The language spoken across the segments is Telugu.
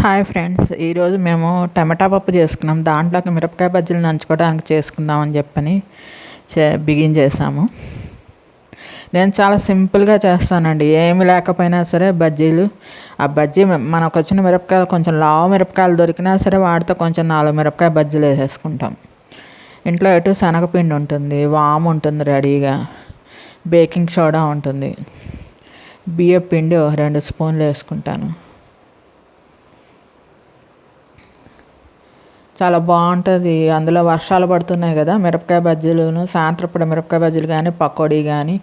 హాయ్ ఫ్రెండ్స్, ఈరోజు మేము టమాటా పప్పు చేసుకున్నాం. దాంట్లోకి మిరపకాయ బజ్జీలు నంచుకోవడానికి చేసుకుందామని చెప్పని బిగిన్ చేసాము. నేను చాలా సింపుల్గా చేస్తానండి. ఏమి లేకపోయినా సరే బజ్జీలు, ఆ బజ్జీ మనకు వచ్చిన మిరపకాయలు కొంచెం లావు మిరపకాయలు దొరికినా సరే వాటితో కొంచెం 4 మిరపకాయ బజ్జీలు వేసేసుకుంటాం. ఇంట్లో ఎటు శనగపిండి ఉంటుంది, వాము ఉంటుంది రెడీగా, బేకింగ్ సోడా ఉంటుంది, బియ్యం పిండి 2 స్పూన్లు వేసుకుంటాను. చాలా బాగుంటుంది. అందులో వర్షాలు పడుతున్నాయి కదా, మిరపకాయ బజ్జీలును సాయంత్రప్పుడు మిరపకాయ బజ్జీలు కానీ, పకోడీ కానీ,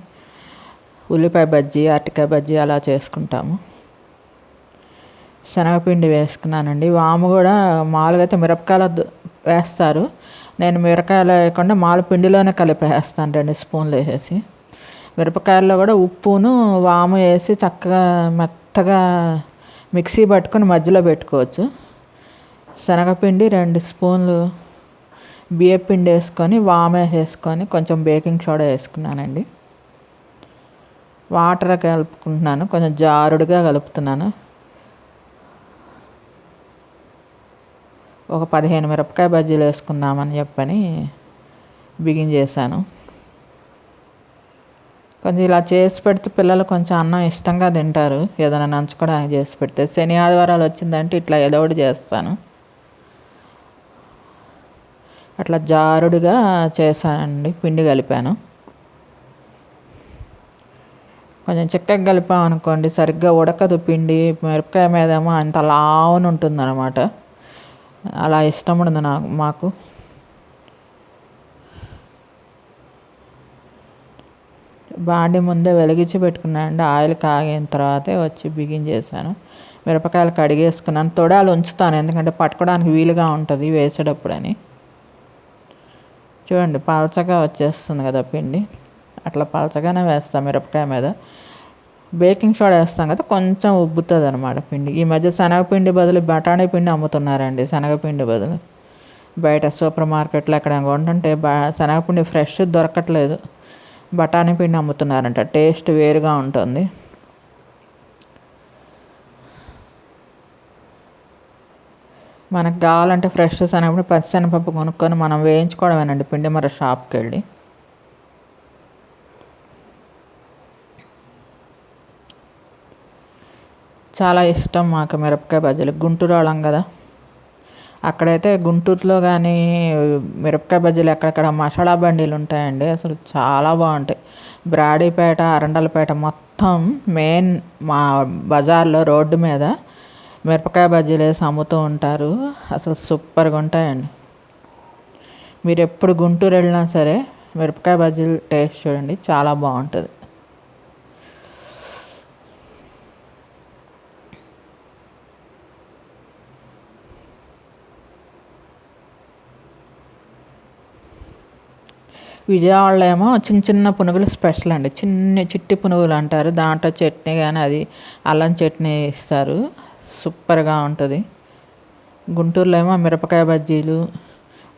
ఉల్లిపాయ బజ్జీ, అరటికాయ బజ్జీ అలా చేసుకుంటాము. శనగపిండి వేసుకున్నానండి. వాము కూడా మామూలుగా అయితే మిరపకాయలు వేస్తారు. నేను మిరపకాయలు వేయకుండా మామూలు పిండిలోనే కలిపేస్తాను 2 స్పూన్లు వేసేసి. మిరపకాయల్లో కూడా ఉప్పును వాము వేసి చక్కగా మెత్తగా మిక్సీ పట్టుకొని మధ్యలో పెట్టుకోవచ్చు. శనగపిండి 2 స్పూన్లు, బియ్యపిండి వేసుకొని, వాము వేసుకొని, కొంచెం బేకింగ్ సోడా వేసుకున్నానండి. వాటర్ కలుపుకుంటున్నాను, కొంచెం జారుడుగా కలుపుతున్నాను. ఒక 15 మిరపకాయ బజ్జీలు వేసుకుందామని చెప్పని బిగిన్ చేశాను. కొంచెం ఇలా చేసి పెడితే పిల్లలు కొంచెం అన్నం ఇష్టంగా తింటారు. ఏదైనా నంచుకోవడానికి చేసి పెడితే. శని ఆదివారాలు వచ్చిందంటే ఇట్లా ఏదో ఒకటి చేస్తాను. అట్లా జారుడుగా చేశానండి. పిండి కలిపాను. కొంచెం చిక్కగా కలిపామనుకోండి సరిగ్గా ఉడకదు పిండి. మిరపకాయ మీదేమో అంత లావున ఉంటుందన్నమాట. అలా ఇష్టం ఉండదు మాకు. బాండి ముందే వెలిగించి పెట్టుకున్నానండి. ఆయిల్ కాగిన తర్వాతే వచ్చి బిగిన్ చేశాను. మిరపకాయలు కడిగేసుకున్నాను. తొడాలు ఉంచుతాను, ఎందుకంటే పట్టుకోవడానికి వీలుగా ఉంటుంది వేసేటప్పుడు అని. చూడండి, పలచగా వచ్చేస్తుంది కదా పిండి. అట్లా పలచగానే వేస్తాం మిరపకాయ మీద. బేకింగ్ సోడా వేస్తాం కదా, కొంచెం ఉబ్బుతుంది అనమాట పిండి. ఈ మధ్య శనగపిండి బదులు బఠానీ పిండి అమ్ముతున్నారండి. శనగపిండి బదులు బయట సూపర్ మార్కెట్లో ఎక్కడ కొంటుంటే శనగపిండి ఫ్రెష్ దొరకట్లేదు. బఠానీ పిండి అమ్ముతున్నారంట. టేస్ట్ వేరుగా ఉంటుంది. మనకు కావాలంటే ఫ్రెష్ శనగపిండి, పచ్చిశనగపప్పు కొనుక్కొని మనం వేయించుకోవడమేనండి పిండి మరి షాప్కి వెళ్ళి. చాలా ఇష్టం మాకు మిరపకాయ బజ్జీలు. గుంటూరు వాళ్ళం కదా, అక్కడైతే గుంటూరులో కానీ మిరపకాయ బజ్జీలు ఎక్కడెక్కడ మసాలా బండీలు ఉంటాయండి. అసలు చాలా బాగుంటాయి. బ్రాడీపేట, అరండలపేట మొత్తం మెయిన్ మా బజార్లో రోడ్డు మీద మిరపకాయ బజ్జీలు వేసి అమ్ముతూ ఉంటారు. అసలు సూపర్గా ఉంటాయండి. మీరు ఎప్పుడు గుంటూరు వెళ్ళినా సరే మిరపకాయ బజ్జీలు టేస్ట్ చూడండి, చాలా బాగుంటుంది. విజయవాడలో ఏమో చిన్న చిన్న పునుగులు స్పెషల్ అండి. చిట్టి పునుగులు అంటారు. దాంట్లో చట్నీ కానీ, అది అల్లం చట్నీ ఇస్తారు. సూపర్గా ఉంటుంది. గుంటూరులో ఏమో మిరపకాయ బజ్జీలు,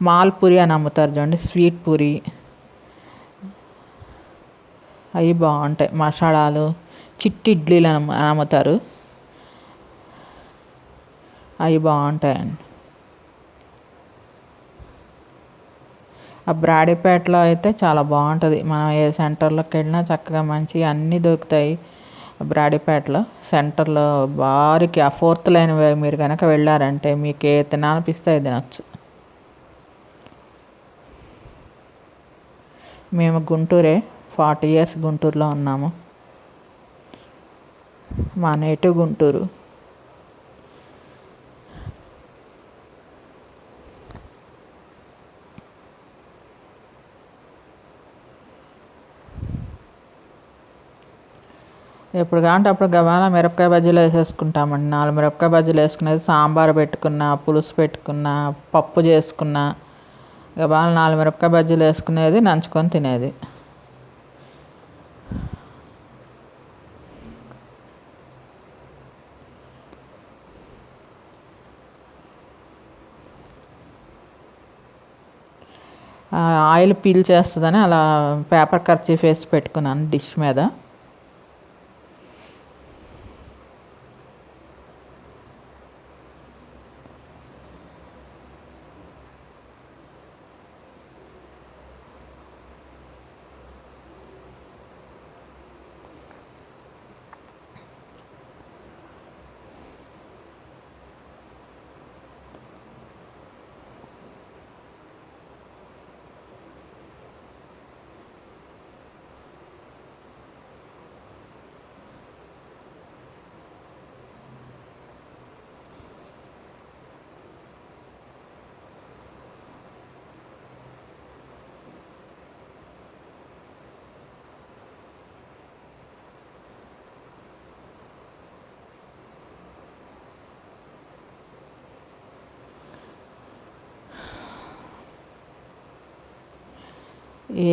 మాల్పూరి అని అమ్ముతారు చూడండి, స్వీట్ పూరి, అవి బాగుంటాయి. మసాలాలు, చిట్టి ఇడ్లీలు అని అమ్ముతారు, అవి బాగుంటాయండి. ఆ బ్రాడీపేటలో అయితే చాలా బాగుంటుంది. మనం ఏ సెంటర్లోకి వెళ్ళినా చక్కగా మంచి అన్నీ దొరుకుతాయి. బ్రాడీపేటలో సెంటర్లో బారికి ఆ 4th లైన్ మీరు కనుక వెళ్ళారంటే మీకు ఏ తినాలనిపిస్తే అది తినచ్చు. మేము గుంటూరే, 40 years గుంటూరులో ఉన్నాము. మా నేటివ్ గుంటూరు. ఎప్పుడు కావాలంటే అప్పుడు గబాలా మిరపకాయ బజ్జీలు వేసేసుకుంటామండి. 4 మిరపకాయ బజ్జీలు వేసుకునేది, సాంబార్ పెట్టుకున్న, పులుసు పెట్టుకున్న, పప్పు చేసుకున్న, గబాలా 4 మిరపకాయ బజ్జీలు వేసుకునేది, నంచుకొని తినేది. ఆయిల్ పీల్ చేస్తుందని అలా పేపర్ కర్చీఫ్ వేసి పెట్టుకున్నాను డిష్ మీద.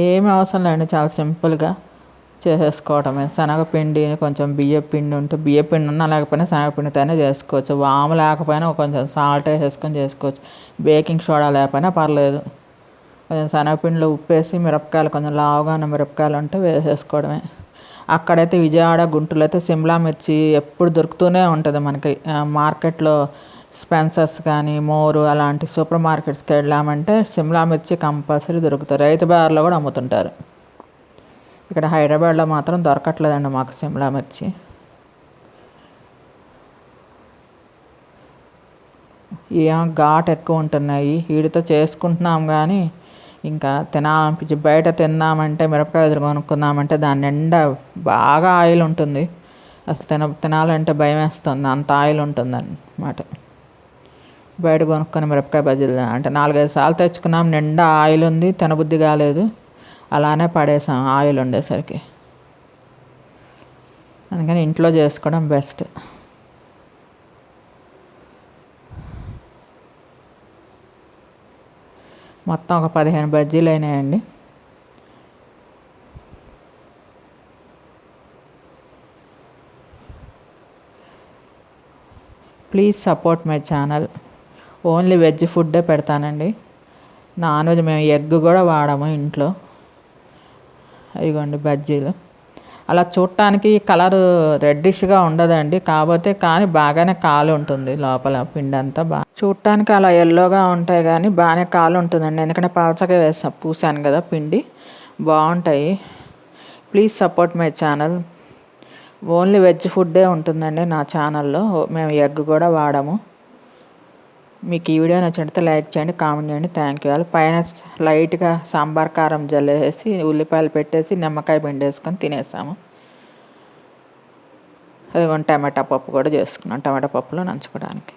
ఏమి అవసరం లేదండి, చాలా సింపుల్గా చేసేసుకోవటమే. శనగపిండి కొంచెం బియ్యపిండి ఉంటే బియ్యపిండి ఉన్నా లేకపోయినా శనగపిండితోనే చేసుకోవచ్చు. వాము లేకపోయినా కొంచెం సాల్ట్ వేసుకొని చేసుకోవచ్చు. బేకింగ్ సోడా లేకపోయినా పర్లేదు. కొంచెం శనగపిండిలో ఉప్పేసి మిరపకాయలు కొంచెం లావుగా ఉన్న మిరపకాయలు ఉంటే వేసేసుకోవడమే. అక్కడైతే విజయవాడ గుంటూరులో అయితే సిమ్లా మిర్చి ఎప్పుడు దొరుకుతూనే ఉంటుంది మనకి. మార్కెట్లో స్పెన్సర్స్ కానీ మోరు అలాంటి సూపర్ మార్కెట్స్కి వెళ్ళామంటే సిమ్లా మిర్చి కంపల్సరీ దొరుకుతాయి. రైతు బజార్లో కూడా అమ్ముతుంటారు. ఇక్కడ హైదరాబాద్లో మాత్రం దొరకట్లేదండి మాకు సిమ్లా మిర్చి. ఏం ఘాటు ఎక్కువ ఉంటున్నాయి. వీటితో చేసుకుంటున్నాం కానీ ఇంకా తినాలనిపించి బయట తిన్నామంటే మిరపకాయ ఎదురు కొనుక్కున్నామంటే దాని నిండా బాగా ఆయిల్ ఉంటుంది. అసలు తినాలంటే భయం వేస్తుంది, అంత ఆయిల్ ఉంటుంది అన్నమాట. బయట కొనుక్కొని మిరపకాయ బజ్జీలు అంటే 4-5 సార్లు తెచ్చుకున్నాం, నిండా ఆయిల్ ఉంది, తినబుద్ధి కాలేదు, అలానే పడేసాం ఆయిల్ ఉండేసరికి. అందుకని ఇంట్లో చేసుకోవడం బెస్ట్. మొత్తం ఒక 15 బజ్జీలు అయినాయండి. Please support my channel. Only veg ఫుడ్డే పెడతానండి. నాన్ వెజ్ మేము ఎగ్ కూడా వాడము ఇంట్లో. ఇదిగోండి బజ్జీలు. అలా చూడటానికి కలర్ రెడ్డిష్గా ఉండదండి, కానీ బాగానే కాలు ఉంటుంది లోపల. పిండి అంతా చూడటానికి అలా ఎల్లోగా ఉంటాయి కానీ బాగానే కాలు ఉంటుందండి. ఎందుకంటే పలచగా పూసాను కదా పిండి, బాగుంటాయి. Please support my channel. Only veg ఫుడ్డే ఉంటుందండి నా ఛానల్లో. మేము ఎగ్ కూడా వాడము. మీకు ఈ వీడియో నచ్చితే లైక్ చేయండి, కామెంట్ చేయండి. Thank you. పైన లైట్గా సాంబార్ కారం జల్లేసి ఉల్లిపాయలు పెట్టేసి నిమ్మకాయ పిండేసుకొని తినేసాము. అదిగోండి టమాటా పప్పు కూడా చేసుకున్నాం, టమాటా పప్పులో నంచుకోవడానికి.